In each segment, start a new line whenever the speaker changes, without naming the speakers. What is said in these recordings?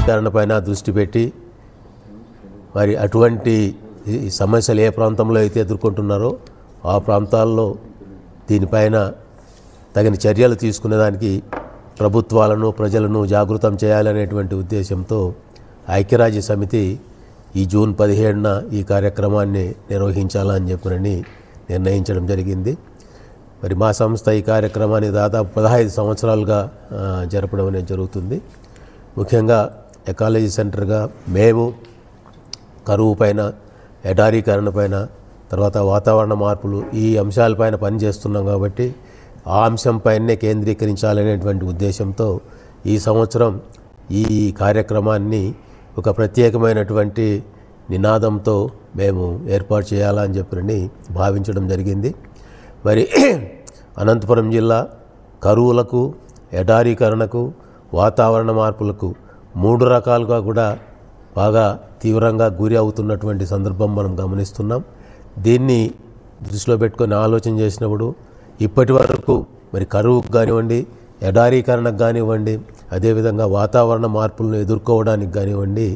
పైన దృష్టి పెట్టి మరి అటువంటి సమస్యలు ఏ ప్రాంతంలో అయితే ఎదుర్కొంటున్నారో ఆ ప్రాంతాల్లో దీనిపైన తగిన చర్యలు తీసుకునేదానికి ప్రభుత్వాలను ప్రజలను జాగృతం చేయాలనేటువంటి ఉద్దేశంతో ఐక్యరాజ్య సమితి ఈ జూన్ 17న ఈ కార్యక్రమాన్ని నిర్వహించాలని చెప్పని నిర్ణయించడం జరిగింది. మరి మా సంస్థ ఈ కార్యక్రమాన్ని దాదాపు 15 సంవత్సరాలుగా జరపడం అనేది జరుగుతుంది. ముఖ్యంగా ఎకాలజీ సెంటర్గా మేము కరువు పైన, ఎడారీకరణ పైన, తర్వాత వాతావరణ మార్పులు ఈ అంశాలపైన పనిచేస్తున్నాం కాబట్టి ఆ అంశంపైనే కేంద్రీకరించాలనేటువంటి ఉద్దేశంతో ఈ సంవత్సరం ఈ కార్యక్రమాన్ని ఒక ప్రత్యేకమైనటువంటి నినాదంతో మేము ఏర్పాటు చేయాలని చెప్పని భావించడం జరిగింది. మరి అనంతపురం జిల్లా కరువులకు, ఎడారీకరణకు, వాతావరణ మార్పులకు 3 రకాలుగా కూడా బాగా తీవ్రంగా గురి అవుతున్నటువంటి సందర్భం మనం గమనిస్తున్నాం. దీన్ని దృష్టిలో పెట్టుకొని ఆలోచన చేసినప్పుడు ఇప్పటి వరకు మరి కరువుకు కానివ్వండి, ఎడారీకరణకు కానివ్వండి, అదేవిధంగా వాతావరణ మార్పులను ఎదుర్కోవడానికి కానివ్వండి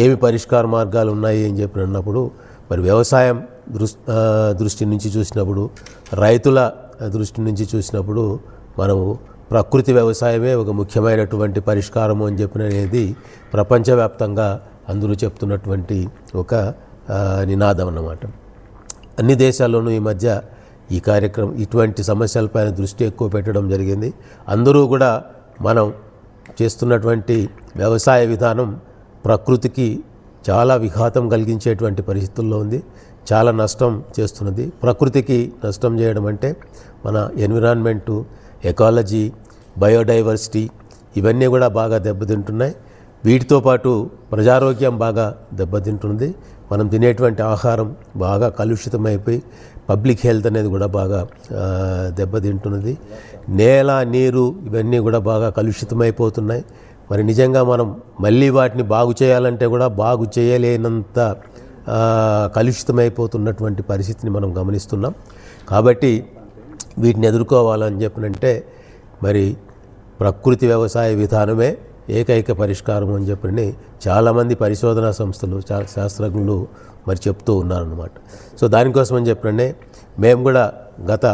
ఏమి పరిష్కార మార్గాలు ఉన్నాయి అని చెప్పి అన్నప్పుడు మరి వ్యవసాయం దృష్టి నుంచి చూసినప్పుడు, రైతుల దృష్టి నుంచి చూసినప్పుడు మనము ప్రకృతి వ్యవసాయమే ఒక ముఖ్యమైనటువంటి పరిష్కారము అని చెప్పినది ప్రపంచవ్యాప్తంగా అందరూ చెప్తున్నటువంటి ఒక నినాదం అన్నమాట. అన్ని దేశాల్లోనూ ఈ మధ్య ఈ కార్యక్రమం ఇటువంటి సమస్యలపైన దృష్టి ఎక్కువ పెట్టడం జరిగింది. అందరూ కూడా మనం చేస్తున్నటువంటి వ్యవసాయ విధానం ప్రకృతికి చాలా విఘాతం కలిగించేటువంటి పరిస్థితుల్లో ఉంది, చాలా నష్టం చేస్తున్నది. ప్రకృతికి నష్టం చేయడం అంటే మన ఎన్విరాన్మెంటు, ఎకాలజీ, బయోడైవర్సిటీ ఇవన్నీ కూడా బాగా దెబ్బతింటున్నాయి. వీటితో పాటు ప్రజారోగ్యం బాగా దెబ్బతింటుంది. మనం తినేటువంటి ఆహారం బాగా కలుషితమైపోయి పబ్లిక్ హెల్త్ అనేది కూడా బాగా దెబ్బతింటున్నది. నేల, నీరు ఇవన్నీ కూడా బాగా కలుషితమైపోతున్నాయి. మరి నిజంగా మనం మళ్ళీ వాటిని బాగు చేయాలంటే కూడా బాగు చేయలేనంత కలుషితమైపోతున్నటువంటి పరిస్థితిని మనం గమనిస్తున్నాం. కాబట్టి వీటిని ఎదుర్కోవాలని చెప్పినంటే మరి ప్రకృతి వ్యవసాయ విధానమే ఏకైక పరిష్కారం అని చెప్పని చాలామంది పరిశోధనా సంస్థలు, చాలా శాస్త్రజ్ఞులు మరి చెప్తూ ఉన్నారన్నమాట. సో దానికోసం అని చెప్పినంటే మేము కూడా గత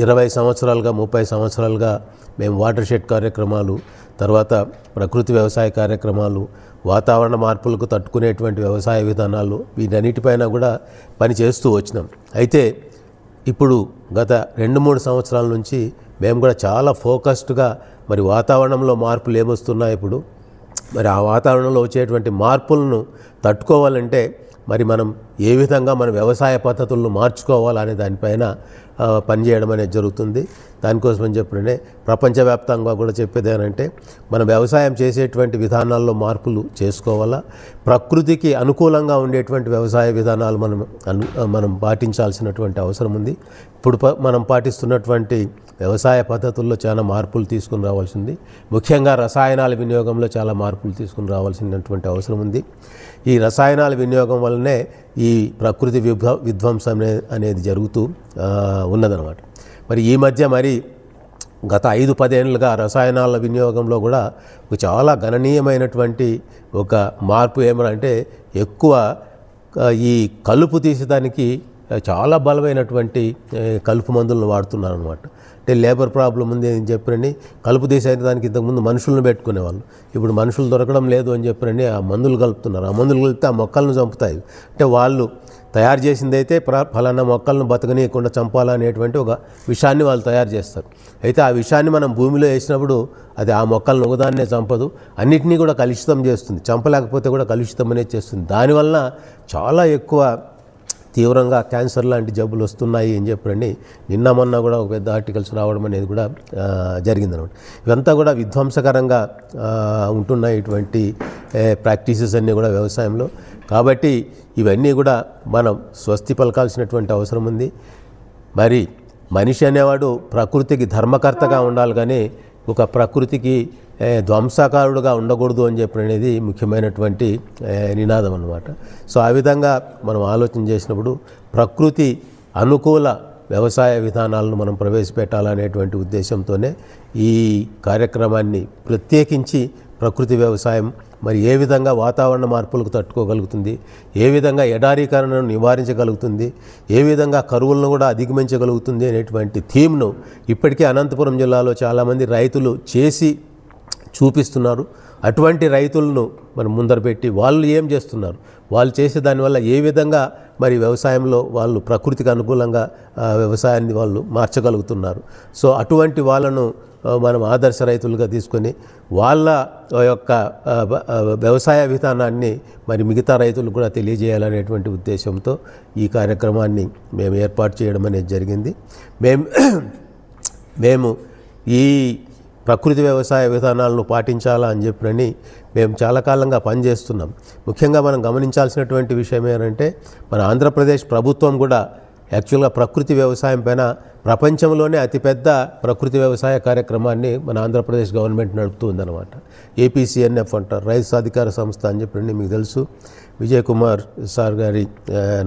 20 సంవత్సరాలుగా 30 సంవత్సరాలుగా మేము వాటర్ షెడ్ కార్యక్రమాలు, తర్వాత ప్రకృతి వ్యవసాయ కార్యక్రమాలు, వాతావరణ మార్పులకు తట్టుకునేటువంటి వ్యవసాయ విధానాలు వీటన్నిటిపైన కూడా పని చేస్తూ వచ్చినాం. అయితే ఇప్పుడు గత 2-3 సంవత్సరాల నుంచి మేము కూడా చాలా ఫోకస్డ్గా మరి వాతావరణంలో మార్పులు ఏమొస్తున్నాయి, ఇప్పుడు మరి ఆ వాతావరణంలో వచ్చేటువంటి మార్పులను తట్టుకోవాలంటే మరి మనం ఏ విధంగా మన వ్యవసాయ పద్ధతులను మార్చుకోవాలనే దానిపైన పనిచేయడం అనేది జరుగుతుంది. దానికోసమని చెప్పినే ప్రపంచవ్యాప్తంగా కూడా చెప్పేది ఏంటంటే మన వ్యవసాయం చేసేటువంటి విధానాల్లో మార్పులు చేసుకోవాలా, ప్రకృతికి అనుకూలంగా ఉండేటువంటి వ్యవసాయ విధానాలు మనం పాటించాల్సినటువంటి అవసరం ఉంది. ఇప్పుడు మనం పాటిస్తున్నటువంటి వ్యవసాయ పద్ధతుల్లో చాలా మార్పులు తీసుకుని రావాల్సింది. ముఖ్యంగా రసాయనాల వినియోగంలో చాలా మార్పులు తీసుకుని రావాల్సినటువంటి అవసరం ఉంది. ఈ రసాయనాల వినియోగం వల్లనే ఈ ప్రకృతి విధ్వంసం అనేది జరుగుతూ ఉన్నదన్నమాట. మరి ఈ మధ్య మరి గత 5-10 ఏళ్ళుగా రసాయనాల వినియోగంలో కూడా చాలా గణనీయమైనటువంటి ఒక మార్పు ఏమంటే ఎక్కువ ఈ కలుపు తీసేదానికి చాలా బలమైనటువంటి కలుపు మందులను వాడుతున్నారు అనమాట. అంటే లేబర్ ప్రాబ్లం ఉంది అని చెప్పని కలుపు తీసేదానికి ఇంతకుముందు మనుషులను పెట్టుకునేవాళ్ళు, ఇప్పుడు మనుషులు దొరకడం లేదు అని చెప్పని ఆ మందులు కలుపుతున్నారు. ఆ మందులు కలిపితే ఆ మొక్కలను చంపుతాయి. అంటే వాళ్ళు తయారు చేసింది అయితే ఫలానా మొక్కలను బతకనీయకుండా చంపాలనేటువంటి ఒక విషయాన్ని వాళ్ళు తయారు చేస్తారు. అయితే ఆ విషయాన్ని మనం భూమిలో వేసినప్పుడు అది ఆ మొక్కలను ఒకదాన్నే చంపదు, అన్నిటినీ కూడా కలుషితం చేస్తుంది. చంపలేకపోతే కూడా కలుషితం అనేది చేస్తుంది. దానివల్ల చాలా ఎక్కువ తీవ్రంగా క్యాన్సర్ లాంటి జబ్బులు వస్తున్నాయి అని చెప్పండి నిన్న మొన్న కూడా ఒక పెద్ద ఆర్టికల్స్ రావడం అనేది కూడా జరిగిందనమాట. ఇవంతా కూడా విధ్వంసకరంగా ఉంటున్నాయి ఇటువంటి ప్రాక్టీసెస్ అన్నీ కూడా వ్యవసాయంలో. కాబట్టి ఇవన్నీ కూడా మనం స్వస్తి పలకాల్సినటువంటి అవసరం ఉంది. మరి మనిషి అనేవాడు ప్రకృతికి ధర్మకర్తగా ఉండాలి, కానీ ఒక ప్రకృతికి ధ్వంసకారుడుగా ఉండకూడదు అని చెప్పినది ముఖ్యమైనటువంటి నినాదం అన్నమాట. సో ఆ విధంగా మనం ఆలోచన చేసినప్పుడు ప్రకృతి అనుకూల వ్యవసాయ విధానాలను మనం ప్రవేశపెట్టాలనేటువంటి ఉద్దేశంతోనే ఈ కార్యక్రమాన్ని ప్రత్యేకించి ప్రకృతి వ్యవసాయం మరి ఏ విధంగా వాతావరణ మార్పులకు తట్టుకోగలుగుతుంది, ఏ విధంగా ఎడారీకరణను నివారించగలుగుతుంది, ఏ విధంగా కరువులను కూడా అధిగమించగలుగుతుంది అనేటువంటి థీమ్ను ఇప్పటికే అనంతపురం జిల్లాలో చాలామంది రైతులు చేసి చూపిస్తున్నారు. అటువంటి రైతులను మనం ముందర పెట్టి వాళ్ళు ఏం చేస్తున్నారు, వాళ్ళు చేసే దానివల్ల ఏ విధంగా మరి వ్యవసాయంలో వాళ్ళు ప్రకృతికి అనుకూలంగా వ్యవసాయాన్ని వాళ్ళు మార్చగలుగుతున్నారు. సో అటువంటి వాళ్ళను మనం ఆదర్శ రైతులుగా తీసుకొని వాళ్ళ యొక్క వ్యవసాయ విధానాన్ని మరి మిగతా రైతులు కూడా తెలియజేయాలనేటువంటి ఉద్దేశంతో ఈ కార్యక్రమాన్ని మేము ఏర్పాటు చేయడం అనేది జరిగింది. మేము ఈ ప్రకృతి వ్యవసాయ విధానాలను పాటించాలా అని చెప్పని మేము చాలా కాలంగా పనిచేస్తున్నాం. ముఖ్యంగా మనం గమనించాల్సినటువంటి విషయం ఏంటంటే మన ఆంధ్రప్రదేశ్ ప్రభుత్వం కూడా యాక్చువల్గా ప్రకృతి వ్యవసాయం పైన ప్రపంచంలోనే అతిపెద్ద ప్రకృతి వ్యవసాయ కార్యక్రమాన్ని మన ఆంధ్రప్రదేశ్ గవర్నమెంట్ నడుపుతూ ఉందన్నమాట. APCNF అంటారు, రైతు సాధికార సంస్థ అని చెప్పండి. మీకు తెలుసు, విజయ్ కుమార్ సార్ గారి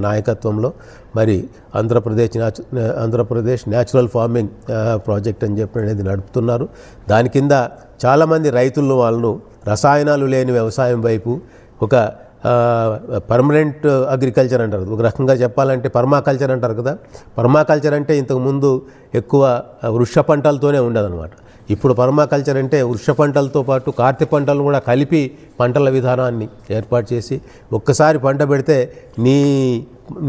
నాయకత్వంలో మరి ఆంధ్రప్రదేశ్ న్యాచురల్ ఫార్మింగ్ ప్రాజెక్ట్ అని చెప్పి అనేది నడుపుతున్నారు. దాని కింద చాలామంది రైతులను వాళ్ళను రసాయనాలు లేని వ్యవసాయం వైపు ఒక పర్మనెంట్ అగ్రికల్చర్ అంటారు, ఒక రకంగా చెప్పాలంటే పర్మాకల్చర్ అంటారు కదా. పర్మాకల్చర్ అంటే ఇంతకుముందు ఎక్కువ వృక్ష పంటలతోనే ఉండదన్నమాట. ఇప్పుడు పర్మాకల్చర్ అంటే వృక్ష పంటలతో పాటు కార్తె పంటలను కూడా కలిపి పంటల విధానాన్ని ఏర్పాటు చేసి ఒక్కసారి పంట పెడితే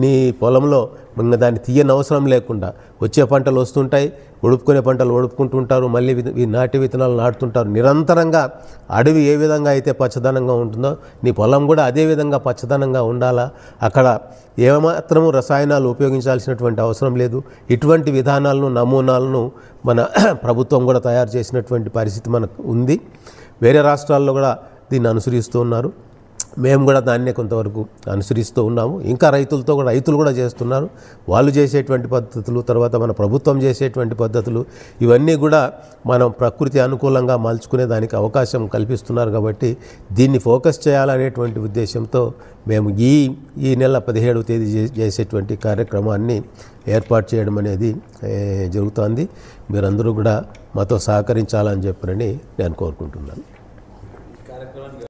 నీ పొలంలో ఇంకా దాన్ని తీయని అవసరం లేకుండా వచ్చే పంటలు వస్తుంటాయి, ఒడుపుకునే పంటలు ఒడుపుకుంటుంటారు, మళ్ళీ నాటి విత్తనాలు నాటుతుంటారు. నిరంతరంగా అడవి ఏ విధంగా అయితే పచ్చదనంగా ఉంటుందో నీ పొలం కూడా అదే విధంగా పచ్చదనంగా ఉండాలా. అక్కడ ఏమాత్రము రసాయనాలు ఉపయోగించాల్సినటువంటి అవసరం లేదు. ఇటువంటి విధానాలను నమూనాలను మన ప్రభుత్వం కూడా తయారు చేసినటువంటి పరిస్థితి మనకు ఉంది. వేరే రాష్ట్రాల్లో కూడా దీన్ని అనుసరిస్తూ ఉన్నారు. మేము కూడా దాన్నే కొంతవరకు అనుసరిస్తూ ఉన్నాము. ఇంకా రైతులు కూడా చేస్తున్నారు. వాళ్ళు చేసేటువంటి పద్ధతులు, తర్వాత మన ప్రభుత్వం చేసేటువంటి పద్ధతులు, ఇవన్నీ కూడా మనం ప్రకృతి అనుకూలంగా మలుచుకునే దానికి అవకాశం కల్పిస్తున్నారు. కాబట్టి దీన్ని ఫోకస్ చేయాలనేటువంటి ఉద్దేశంతో మేము ఈ నెల 17వ తేదీ చేసేటువంటి కార్యక్రమాన్ని ఏర్పాటు చేయడం అనేది జరుగుతోంది. మీరందరూ కూడా మాతో సహకరించాలని చెప్పని నేను కోరుకుంటున్నాను.